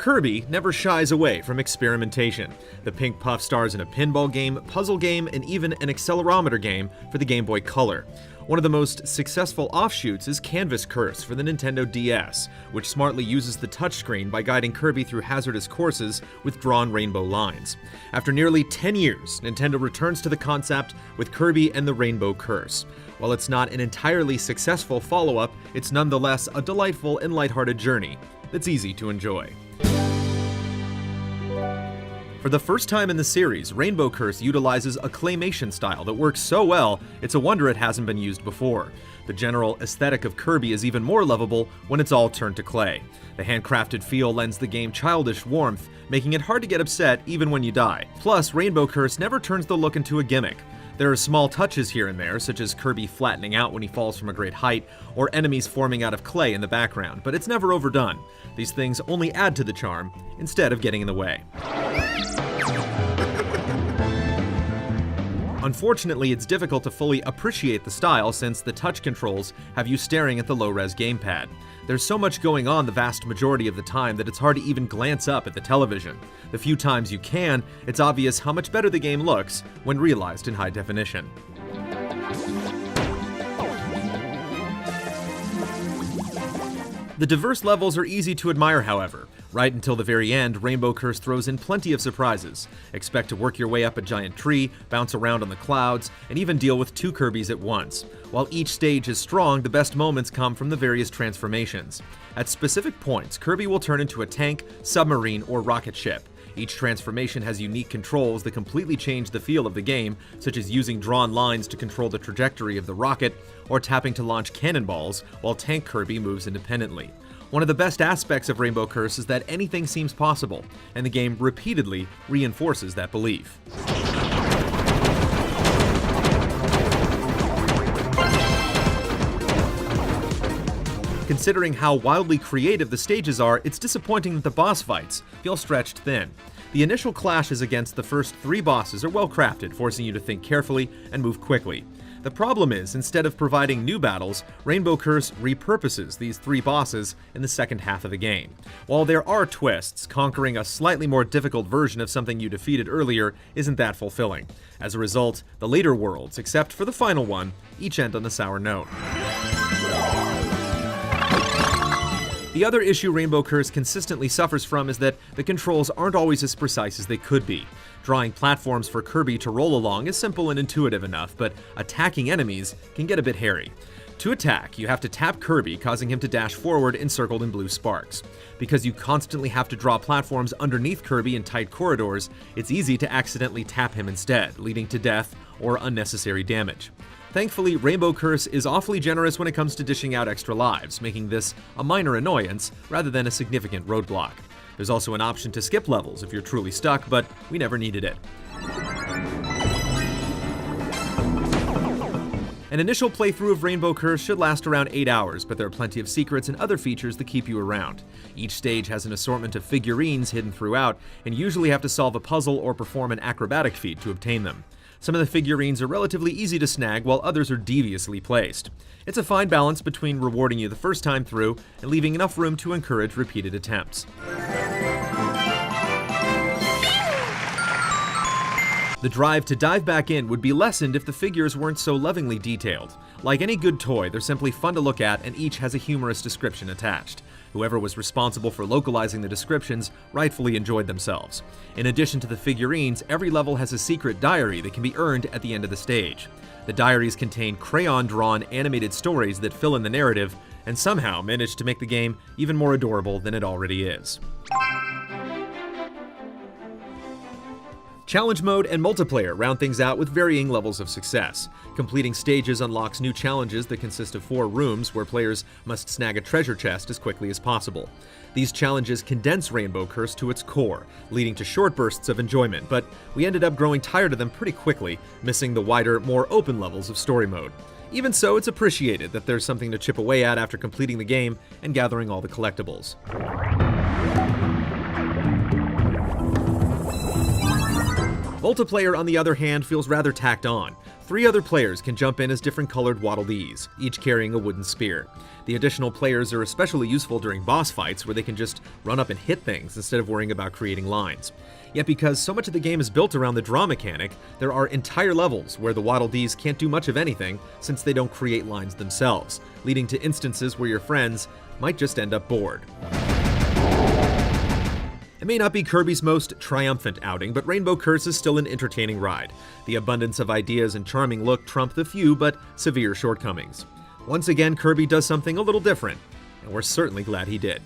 Kirby never shies away from experimentation. The pink puff stars in a pinball game, puzzle game, and even an accelerometer game for the Game Boy Color. One of the most successful offshoots is Canvas Curse for the Nintendo DS, which smartly uses the touchscreen by guiding Kirby through hazardous courses with drawn rainbow lines. After nearly 10 years, Nintendo returns to the concept with Kirby and the Rainbow Curse. While it's not an entirely successful follow-up, it's nonetheless a delightful and lighthearted journey that's easy to enjoy. For the first time in the series, Rainbow Curse utilizes a claymation style that works so well, it's a wonder it hasn't been used before. The general aesthetic of Kirby is even more lovable when it's all turned to clay. The handcrafted feel lends the game childish warmth, making it hard to get upset even when you die. Plus, Rainbow Curse never turns the look into a gimmick. There are small touches here and there, such as Kirby flattening out when he falls from a great height, or enemies forming out of clay in the background, but it's never overdone. These things only add to the charm, instead of getting in the way. Unfortunately, it's difficult to fully appreciate the style since the touch controls have you staring at the low-res gamepad. There's so much going on the vast majority of the time that it's hard to even glance up at the television. The few times you can, it's obvious how much better the game looks when realized in high definition. The diverse levels are easy to admire, however. Right until the very end, Rainbow Curse throws in plenty of surprises. Expect to work your way up a giant tree, bounce around on the clouds, and even deal with two Kirbys at once. While each stage is strong, the best moments come from the various transformations. At specific points, Kirby will turn into a tank, submarine, or rocket ship. Each transformation has unique controls that completely change the feel of the game, such as using drawn lines to control the trajectory of the rocket, or tapping to launch cannonballs, while Tank Kirby moves independently. One of the best aspects of Rainbow Curse is that anything seems possible, and the game repeatedly reinforces that belief. Considering how wildly creative the stages are, it's disappointing that the boss fights feel stretched thin. The initial clashes against the first three bosses are well crafted, forcing you to think carefully and move quickly. The problem is, instead of providing new battles, Rainbow Curse repurposes these three bosses in the second half of the game. While there are twists, conquering a slightly more difficult version of something you defeated earlier isn't that fulfilling. As a result, the later worlds, except for the final one, each end on a sour note. The other issue Rainbow Curse consistently suffers from is that the controls aren't always as precise as they could be. Drawing platforms for Kirby to roll along is simple and intuitive enough, but attacking enemies can get a bit hairy. To attack, you have to tap Kirby, causing him to dash forward encircled in blue sparks. Because you constantly have to draw platforms underneath Kirby in tight corridors, it's easy to accidentally tap him instead, leading to death or unnecessary damage. Thankfully, Rainbow Curse is awfully generous when it comes to dishing out extra lives, making this a minor annoyance rather than a significant roadblock. There's also an option to skip levels if you're truly stuck, but we never needed it. An initial playthrough of Rainbow Curse should last around 8 hours, but there are plenty of secrets and other features that keep you around. Each stage has an assortment of figurines hidden throughout, and you usually have to solve a puzzle or perform an acrobatic feat to obtain them. Some of the figurines are relatively easy to snag, while others are deviously placed. It's a fine balance between rewarding you the first time through and leaving enough room to encourage repeated attempts. The drive to dive back in would be lessened if the figures weren't so lovingly detailed. Like any good toy, they're simply fun to look at, and each has a humorous description attached. Whoever was responsible for localizing the descriptions rightfully enjoyed themselves. In addition to the figurines, every level has a secret diary that can be earned at the end of the stage. The diaries contain crayon-drawn animated stories that fill in the narrative, and somehow manage to make the game even more adorable than it already is. Challenge mode and multiplayer round things out with varying levels of success. Completing stages unlocks new challenges that consist of 4 rooms where players must snag a treasure chest as quickly as possible. These challenges condense Rainbow Curse to its core, leading to short bursts of enjoyment, but we ended up growing tired of them pretty quickly, missing the wider, more open levels of story mode. Even so, it's appreciated that there's something to chip away at after completing the game and gathering all the collectibles. Multiplayer, on the other hand, feels rather tacked on. 3 other players can jump in as different colored Waddle Dees, each carrying a wooden spear. The additional players are especially useful during boss fights, where they can just run up and hit things instead of worrying about creating lines. Yet because so much of the game is built around the draw mechanic, there are entire levels where the Waddle Dees can't do much of anything since they don't create lines themselves, leading to instances where your friends might just end up bored. It may not be Kirby's most triumphant outing, but Rainbow Curse is still an entertaining ride. The abundance of ideas and charming look trump the few but severe shortcomings. Once again, Kirby does something a little different, and we're certainly glad he did.